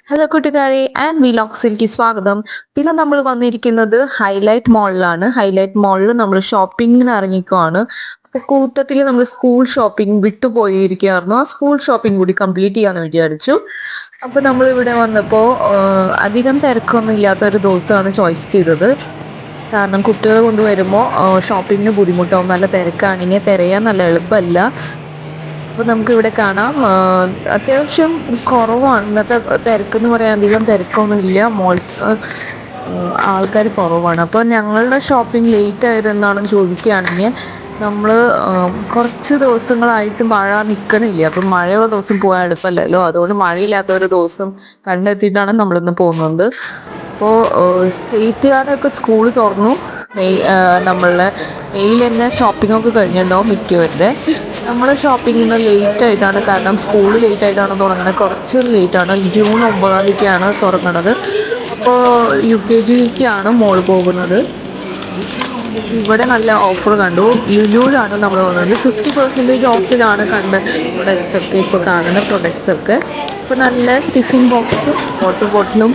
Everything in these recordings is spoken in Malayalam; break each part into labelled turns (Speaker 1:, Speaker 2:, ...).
Speaker 1: ഹലോ കൂട്ടുകാരെ ആൻഡ് വീലോക്സിലേക്ക് സ്വാഗതം. പിന്നെ നമ്മൾ വന്നിരിക്കുന്നത് ഹൈലൈറ്റ് മോളിലാണ്. ഹൈലൈറ്റ് മോളിൽ നമ്മൾ ഷോപ്പിങ്ങിന് ഇറങ്ങിക്കുവാണ്. അപ്പൊ കൂട്ടത്തിൽ നമ്മൾ സ്കൂൾ ഷോപ്പിംഗ് വിട്ടുപോയിരിക്കുകയായിരുന്നു. ആ സ്കൂൾ ഷോപ്പിംഗ് കൂടി കംപ്ലീറ്റ് ചെയ്യാന്ന് വിചാരിച്ചു. അപ്പൊ നമ്മൾ ഇവിടെ വന്നപ്പോ അധികം തിരക്കൊന്നും ഇല്ലാത്ത ഒരു ദിവസമാണ് ചോയ്സ് ചെയ്തത്. കാരണം കുട്ടികൾ കൊണ്ടുവരുമ്പോൾ ഷോപ്പിങ്ങിന് ബുദ്ധിമുട്ടാവും. നല്ല തിരക്കാണെങ്കിൽ തിരയാൻ നല്ല എളുപ്പമല്ല. അപ്പൊ നമുക്ക് ഇവിടെ കാണാം അത്യാവശ്യം കുറവാണ്. ഇന്നത്തെ തിരക്കെന്ന് പറയാൻ അധികം തിരക്കൊന്നും ഇല്ല. ആൾക്കാർ കുറവാണ്. അപ്പൊ ഞങ്ങളുടെ ഷോപ്പിംഗ് ലേറ്റ് ആയതെന്നാണെന്ന് ചോദിക്കുകയാണെങ്കിൽ നമ്മള് കുറച്ച് ദിവസങ്ങളായിട്ട് മഴ നിൽക്കണില്ല. അപ്പൊ മഴയുള്ള ദിവസം പോകാൻ എളുപ്പമല്ലല്ലോ. അതുകൊണ്ട് മഴയില്ലാത്ത ഒരു ദിവസം കണ്ടെത്തിയിട്ടാണ് നമ്മളിന്ന് പോകുന്നത്. അപ്പോൾ സ്റ്റേറ്റുകാരൊക്കെ സ്കൂൾ തുറന്നു. നമ്മളുടെ മെയിൽ തന്നെ ഷോപ്പിംഗ് ഒക്കെ കഴിഞ്ഞിട്ടുണ്ടാവും മിക്കവരുടെ. നമ്മൾ ഷോപ്പിംഗ് ഇന്ന് ലേറ്റ് ആയിട്ടാണ്. കാരണം സ്കൂൾ ലേറ്റ് ആയിട്ടാണ് തുടങ്ങുന്നത്. കുറച്ച് ലേറ്റ് ആണ്. ജൂൺ 9 തുറങ്ങുന്നത്. അപ്പോൾ UKGക്കാണ് മോൾ പോകുന്നത്. ഇവിടെ നല്ല ഓഫർ കണ്ടു. ലുലുവിലാണ് നമ്മൾ പോകുന്നത്. 50% ഓഫിലാണ് പ്രൊഡക്ട്സ് ഒക്കെ ഇപ്പോൾ കാണുന്ന പ്രൊഡക്ട്സ് ഒക്കെ. ഇപ്പൊ നല്ല ടിഫിൻ ബോക്സും വാട്ടർ ബോട്ടിലും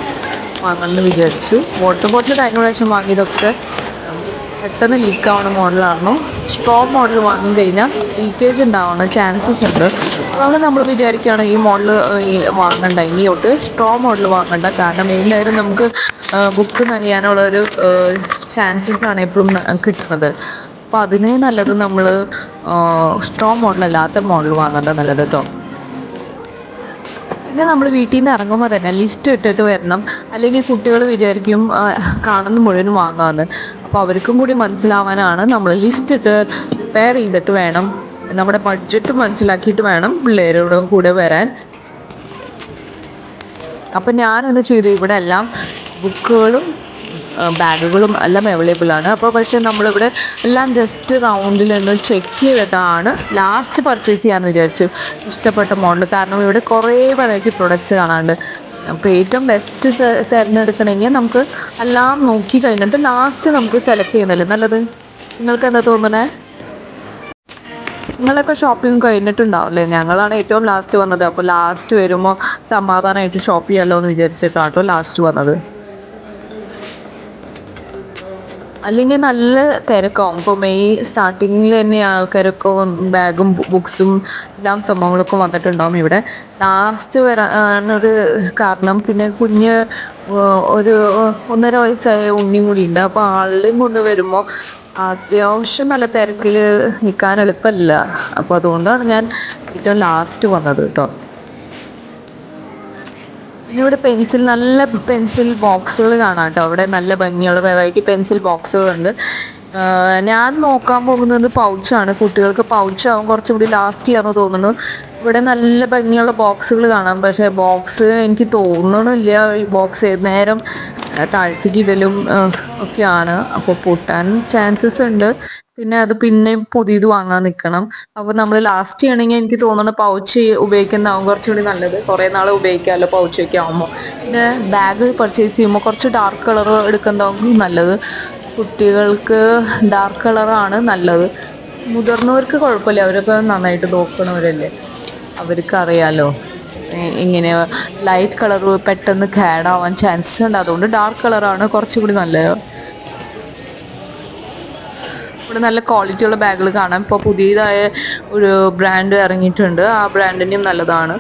Speaker 1: വാങ്ങാമെന്ന് വിചാരിച്ചു. വാട്ടർ ബോട്ടിൽ കഴിഞ്ഞ പ്രാവശ്യം വാങ്ങിയതൊക്കെ പെട്ടെന്ന് ലീക്ക് ആവുന്ന മോഡലായിരുന്നു. സ്ട്രോ മോഡൽ വാങ്ങി കഴിഞ്ഞാൽ ലീക്കേജ് ഉണ്ടാവുന്ന ചാൻസസ് ഉണ്ട്. അതുകൊണ്ട് നമ്മൾ വിചാരിക്കുകയാണ് ഈ മോഡൽ വാങ്ങണ്ട, ഇനി തൊട്ട് സ്ട്രോ മോഡൽ വാങ്ങണ്ട. കാരണം എല്ലാവരും നമുക്ക് ബുക്ക് നനയാനുള്ളൊരു ചാൻസസ് ആണ് എപ്പോഴും കിട്ടുന്നത്. അപ്പോൾ അതിനേ നല്ലത് നമ്മൾ സ്ട്രോ മോഡലല്ലാത്ത മോഡൽ വാങ്ങേണ്ട നല്ലത് കേട്ടോ. പിന്നെ നമ്മൾ വീട്ടിൽ നിന്ന് ഇറങ്ങുമ്പോൾ തന്നെ ലിസ്റ്റ് ഇട്ടിട്ട് വരണം. അല്ലെങ്കിൽ കുട്ടികൾ വിചാരിക്കും കാണുന്ന മുഴുവൻ വാങ്ങാമെന്ന്. അപ്പോൾ അവർക്കും കൂടി മനസ്സിലാവാനാണ് നമ്മൾ ലിസ്റ്റ് ഇട്ട് പ്രിപ്പയർ ചെയ്തിട്ട് വേണം. നമ്മുടെ ബഡ്ജറ്റ് മനസ്സിലാക്കിയിട്ട് വേണം പിള്ളേരോടും കൂടെ വരാൻ. അപ്പം ഞാനെന്ന് ചെയ്തു, ഇവിടെ എല്ലാം ബുക്കുകളും ബാഗുകളും എല്ലാം അവൈലബിൾ ആണ്. അപ്പോൾ പക്ഷേ നമ്മളിവിടെ എല്ലാം ജസ്റ്റ് റൗണ്ടിൽ നിന്ന് ചെക്ക് ചെയ്തിട്ടാണ് ലാസ്റ്റ് പർച്ചേസ് ചെയ്യാമെന്ന് വിചാരിച്ചു ഇഷ്ടപ്പെട്ട മോഡൽ. കാരണം ഇവിടെ കുറേ വെറൈറ്റി പ്രൊഡക്ട്സ് കാണാനുണ്ട്. അപ്പോൾ ഏറ്റവും ബെസ്റ്റ് തിരഞ്ഞെടുക്കണമെങ്കിൽ നമുക്ക് എല്ലാം നോക്കി കഴിഞ്ഞിട്ട് ലാസ്റ്റ് നമുക്ക് സെലക്ട് ചെയ്യുന്നല്ലേ നല്ലത്. നിങ്ങൾക്ക് എന്താ തോന്നുന്നത്? നിങ്ങളൊക്കെ ഷോപ്പിംഗ് കഴിഞ്ഞിട്ടുണ്ടാവില്ലേ? ഞങ്ങളാണ് ഏറ്റവും ലാസ്റ്റ് വന്നത്. അപ്പോൾ ലാസ്റ്റ് വരുമ്പോൾ സമാധാനമായിട്ട് ഷോപ്പ് ചെയ്യാമല്ലോ എന്ന് വിചാരിച്ചിട്ടാട്ടോ ലാസ്റ്റ് വന്നത്. അല്ലെങ്കിൽ നല്ല തിരക്കാവും. ഇപ്പോൾ മെയ് സ്റ്റാർട്ടിങ്ങിൽ തന്നെ ആൾക്കാരൊക്കെ ബാഗും ബുക്സും എല്ലാം സംഭവങ്ങളൊക്കെ വന്നിട്ടുണ്ടാവും. ഇവിടെ ലാസ്റ്റ് വരാനൊരു കാരണം പിന്നെ കുഞ്ഞ് ഒരു 1.5 വയസ്സായ ഉണ്ണിയും കൂടി ഉണ്ട്. അപ്പോൾ ആളുടെയും കൊണ്ട് വരുമ്പോൾ അത്യാവശ്യം നല്ല തിരക്കിൽ നിൽക്കാൻ എളുപ്പമല്ല. അപ്പോൾ അതുകൊണ്ടാണ് ഞാൻ ഏറ്റവും ലാസ്റ്റ് വന്നത് കേട്ടോ. പിന്നെ ഇവിടെ നല്ല പെൻസിൽ ബോക്സുകൾ കാണാം കേട്ടോ. അവിടെ നല്ല ഭംഗിയുള്ള വെറൈറ്റി പെൻസിൽ ബോക്സുകളുണ്ട്. ഞാൻ നോക്കാൻ പോകുന്നത് പൗച്ചാണ്. കുട്ടികൾക്ക് പൗച്ചാവും കുറച്ചും കൂടി ലാസ്റ്റ് ചെയ്യാന്ന് തോന്നുന്നു. ഇവിടെ നല്ല ഭംഗിയുള്ള ബോക്സുകൾ കാണാം. പക്ഷേ ബോക്സ് എനിക്ക് തോന്നണില്ല ഈ ബോക്സ് ഏത് നേരം താഴ്ത്തിക്ക് ഇടലും ഒക്കെയാണ്. അപ്പോൾ പൊട്ടാൻ ചാൻസസ് ഉണ്ട്. പിന്നെ അത് പിന്നെ പുതിയത് വാങ്ങാൻ നിൽക്കണം. അപ്പോൾ നമ്മൾ ലാസ്റ്റ് ചെയ്യണമെങ്കിൽ എനിക്ക് തോന്നുന്നു പൗച്ച് ഉപയോഗിക്കുന്നതാവും കുറച്ചുകൂടി നല്ലത്. കുറേ നാൾ ഉപയോഗിക്കാമല്ലോ പൗച്ചൊക്കെ ആകുമ്പോൾ. പിന്നെ ബാഗ് പർച്ചേസ് ചെയ്യുമ്പോൾ കുറച്ച് ഡാർക്ക് കളർ എടുക്കുന്നതാവും നല്ലത്. കുട്ടികൾക്ക് ഡാർക്ക് കളറാണ് നല്ലത്. മുതിർന്നവർക്ക് കുഴപ്പമില്ല, അവരൊക്കെ നന്നായിട്ട് നോക്കണവരല്ലേ, അവർക്ക് അറിയാലോ. ഇങ്ങനെ ലൈറ്റ് കളർ പെട്ടെന്ന് കേടാവാൻ ചാൻസസ് ഉണ്ട്. അതുകൊണ്ട് ഡാർക്ക് കളറാണ് കുറച്ചുകൂടി നല്ലത്. ഇവിടെ നല്ല ക്വാളിറ്റിയുള്ള ബാഗുകൾ കാണാം. ഇപ്പോൾ പുതിയതായ ഒരു ബ്രാൻഡ് ഇറങ്ങിയിട്ടുണ്ട്. ആ ബ്രാൻഡിൻ്റെയും നല്ലതാണ്.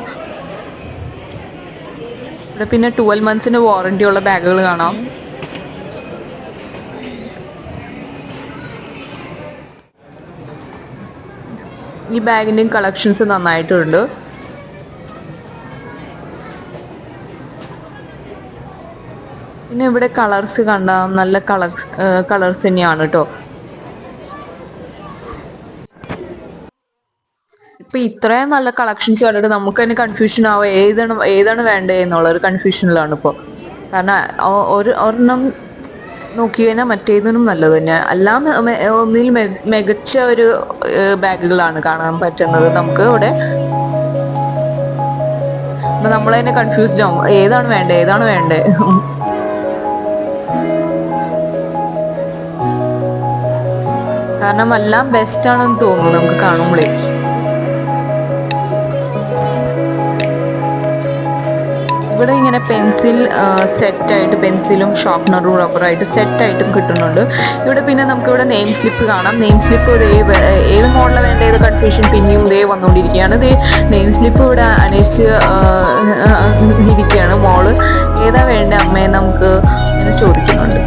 Speaker 1: ഇവിടെ പിന്നെ 12 months വാറണ്ടിയുള്ള ബാഗുകൾ കാണാം. ഈ ബാഗിൻ്റെയും കളക്ഷൻസ് നന്നായിട്ടുണ്ട്. പിന്നെ ഇവിടെ കളേഴ്സ് കണ്ടാൽ നല്ല കളേഴ്സ് തന്നെയാണ് കേട്ടോ. ഇപ്പൊ ഇത്രയും നല്ല കളക്ഷൻസ് കണ്ടിട്ട് നമുക്ക് തന്നെ കൺഫ്യൂഷൻ ആവും ഏതാണ് വേണ്ടത് എന്നുള്ള ഒരു കൺഫ്യൂഷനിലാണ് ഇപ്പോൾ. കാരണം ഒരെണ്ണം നോക്കി കഴിഞ്ഞാൽ മറ്റേതിനും നല്ലത് തന്നെ. എല്ലാം ഒന്നിൽ മികച്ച ഒരു ബാഗുകളാണ് കാണാൻ പറ്റുന്നത് നമുക്ക് ഇവിടെ. അപ്പൊ നമ്മൾ തന്നെ കൺഫ്യൂസ്ഡ് ആവും ഏതാണ് വേണ്ടേ. കാരണം എല്ലാം ബെസ്റ്റ് ആണെന്ന് തോന്നുന്നു നമുക്ക് കാണുമ്പോഴേ. ഇവിടെ ഇങ്ങനെ പെൻസിൽ സെറ്റായിട്ട് പെൻസിലും ഷാർപ്നറും റബ്ബറായിട്ട് സെറ്റായിട്ടും കിട്ടുന്നുണ്ട് ഇവിടെ. പിന്നെ നമുക്ക് ഇവിടെ നെയിം സ്ലിപ്പ് കാണാം. നെയിം സ്ലിപ്പ് ഏത് മോഡലാണ് വേണ്ട ഏത് കൺഫ്യൂഷൻ പിന്നെയും ഇതേ വന്നുകൊണ്ടിരിക്കുകയാണ്. ഇത് നെയിം സ്ലിപ്പ് ഇവിടെ അന്വേഷിച്ച് ഇരിക്കുകയാണ് മോള്. ഏതാ വേണ്ട അമ്മയെ നമുക്ക് ഇങ്ങനെ ചോദിക്കുന്നുണ്ട്.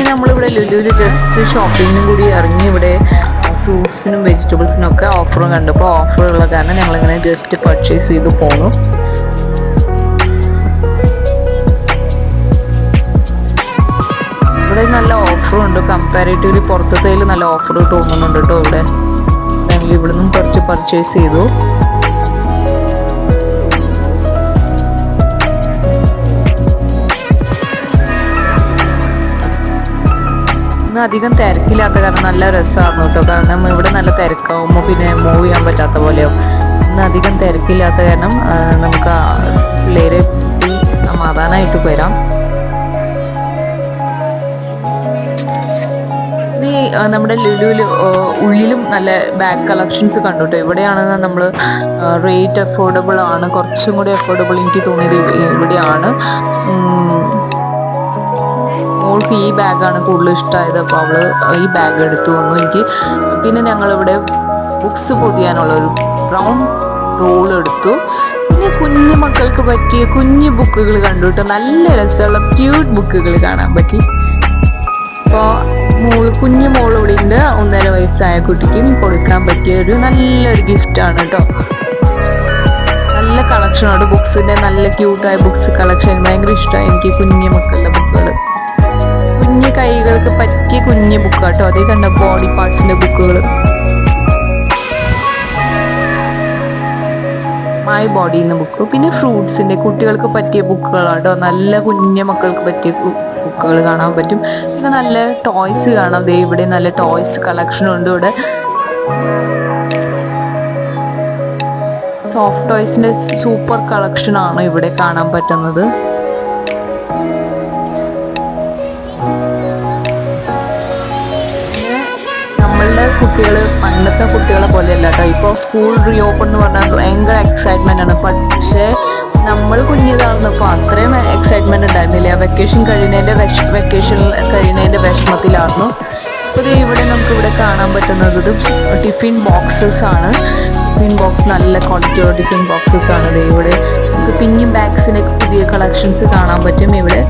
Speaker 1: നമ്മളിവിടെ ലുലുവിൽ ജസ്റ്റ് ഷോപ്പിങ്ങിനും കൂടി ഇറങ്ങി. ഇവിടെ ഫ്രൂട്ട്സിനും വെജിറ്റബിൾസിനും ഒക്കെ ഓഫറും കണ്ടപ്പോൾ ഓഫറുള്ള കാരണം ഞങ്ങളിങ്ങനെ ജസ്റ്റ് പർച്ചേസ് ചെയ്ത് പോന്നു. ഇവിടെ നല്ല ഓഫറും ഉണ്ട്. കമ്പാരിറ്റീവ്ലി പുറത്തത്തേൽ നല്ല ഓഫർ തോന്നുന്നുണ്ട് കേട്ടോ. ഇവിടെ ഞങ്ങൾ ഇവിടെ നിന്നും കുറച്ച് പർച്ചേസ് ചെയ്തു. അധികം തിരക്കില്ലാത്ത കാരണം നല്ല രസമായിരുന്നു കേട്ടോ. കാരണം ഇവിടെ നല്ല തിരക്കാവുമ്പോൾ പിന്നെ മൂവ് ചെയ്യാൻ പറ്റാത്ത പോലെയാവും. ഇന്ന് അധികം തിരക്കില്ലാത്ത കാരണം നമുക്ക് പിള്ളേരെ സമാധാനമായിട്ട് വരാം. ഇനി നമ്മുടെ ലുലുവിൽ ഉള്ളിലും നല്ല ബാഗ് കളക്ഷൻസ് കണ്ടു കേട്ടോ. ഇവിടെയാണെന്ന് നമ്മൾ റേറ്റ് അഫോർഡബിൾ ആണ്. കുറച്ചും കൂടി അഫോർഡബിൾ എനിക്ക് തോന്നിയത് ഇവിടെയാണ്. മോൾക്ക് ഈ ബാഗാണ് കൂടുതൽ ഇഷ്ടമായത്. അപ്പോൾ അവള് ഈ ബാഗ് എടുത്തു വന്നു എനിക്ക്. പിന്നെ ഞങ്ങളിവിടെ ബുക്സ് പൊതിയാനുള്ളൊരു ബ്രൗൺ റോൾ എടുത്തു. പിന്നെ കുഞ്ഞു മക്കൾക്ക് പറ്റിയ കുഞ്ഞു ബുക്കുകൾ കണ്ടു കേട്ടോ. നല്ല രസമുള്ള ക്യൂട്ട് ബുക്കുകൾ കാണാൻ പറ്റി. അപ്പോൾ കുഞ്ഞു മോൾ ഇവിടെ ഉണ്ട്. 1.5 വയസ്സായ കുട്ടിക്കും കൊടുക്കാൻ പറ്റിയ ഒരു നല്ലൊരു ഗിഫ്റ്റാണ് കേട്ടോ. നല്ല കളക്ഷനുണ്ട് ബുക്സിന്റെ. നല്ല ക്യൂട്ടായ ബുക്സ് കളക്ഷൻ ഭയങ്കര ഇഷ്ടമായി എനിക്ക്. കുഞ്ഞു മക്കളുടെ ബുക്കുകൾ, കുഞ്ഞു കൈകൾക്ക് പറ്റിയ കുഞ്ഞു ബുക്ക് കേട്ടോ. അതേ കണ്ട ബോഡി പാർട്സിന്റെ ബുക്കുകൾ, മൈ ബോഡി എന്ന ബുക്ക്. പിന്നെ ഫ്രൂട്ട്സിന്റെ കുട്ടികൾക്ക് പറ്റിയ ബുക്കുകളാട്ടോ. നല്ല കുഞ്ഞു മക്കൾക്ക് പറ്റിയ ബുക്കുകൾ കാണാൻ പറ്റും. പിന്നെ നല്ല ടോയ്സ് കാണാം. ദേ ഇവിടെ നല്ല ടോയ്സ് കളക്ഷനും ഉണ്ട്. ഇവിടെ സോഫ്റ്റ് ടോയ്സിന്റെ സൂപ്പർ കളക്ഷൻ ആണ് ഇവിടെ കാണാൻ പറ്റുന്നത്. കുട്ടികൾ പണ്ടത്തെ കുട്ടികളെ പോലെയല്ല കേട്ടോ. ഇപ്പോൾ സ്കൂൾ റീഓപ്പൺ എന്ന് പറഞ്ഞാൽ ഭയങ്കര എക്സൈറ്റ്മെന്റ് ആണ്. പക്ഷേ നമ്മൾ കുഞ്ഞിതാർന്നപ്പോൾ അത്രയും എക്സൈറ്റ്മെന്റ് ഉണ്ടായിരുന്നില്ല. വെക്കേഷൻ കഴിയുന്നതിന്റെ വിഷമത്തിലായിരുന്നു. അപ്പോൾ ഇവിടെ നമുക്ക് ഇവിടെ കാണാൻ പറ്റുന്നത് ടിഫിൻ ബോക്സസ് ആണ്. ടിഫിൻ ബോക്സ് നല്ല ക്വാളിറ്റിയുള്ള ടിഫിൻ ബോക്സസ് ആണ്. ഇവിടെ നമുക്ക് പിന്നെയും ബാഗ്സിന്റെ പുതിയ കളക്ഷൻസ് കാണാൻ പറ്റും. ഇവിടെ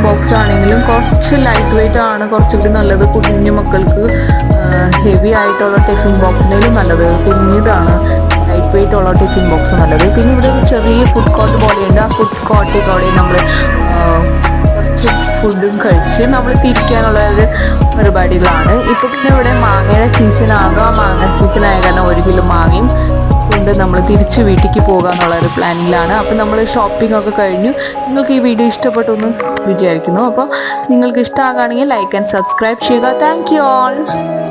Speaker 1: ബോക്സ് ആണെങ്കിലും കുറച്ച് ലൈറ്റ് വെയിറ്റ് ആണ് കുറച്ചുകൂടി നല്ലത്. കുഞ്ഞു മക്കൾക്ക് ഹെവി ആയിട്ടുള്ള ടിഫിൻ ബോക്സിനേലും നല്ലത് കുഞ്ഞിതാണ്. ലൈറ്റ് വെയിറ്റ് ഉള്ള ടിഫിൻ ബോക്സ് നല്ലത്. പിന്നെ ഇവിടെ ഒരു ചെറിയ ഫുഡ് കോർട്ട് പോലെയുണ്ട്. ആ ഫുഡ് കോർട്ടിൽ അവിടെ നമ്മൾ കുറച്ച് ഫുഡും കഴിച്ച് നമ്മൾ തിരിക്കാനുള്ള ഒരു പരിപാടികളാണ്. ഇപ്പൊ പിന്നെ ഇവിടെ മാങ്ങയുടെ സീസൺ ആകും. ആ മാങ്ങ സീസൺ ആയ കാരണം 1 കിലോ മാങ്ങയും കൊണ്ട് നമ്മൾ തിരിച്ച് വീട്ടിലേക്ക് പോകാന്നുള്ള ഒരു പ്ലാനിങ്ങിലാണ്. അപ്പം നമ്മൾ ഷോപ്പിംഗ് ഒക്കെ കഴിഞ്ഞു. നിങ്ങൾക്ക് ഈ വീഡിയോ ഇഷ്ടപ്പെട്ടു എന്ന് വിചാരിക്കുന്നു. അപ്പോൾ നിങ്ങൾക്ക് ഇഷ്ടമാകുകയാണെങ്കിൽ ലൈക്ക് ആൻഡ് സബ്സ്ക്രൈബ് ചെയ്യുക. Thank you all.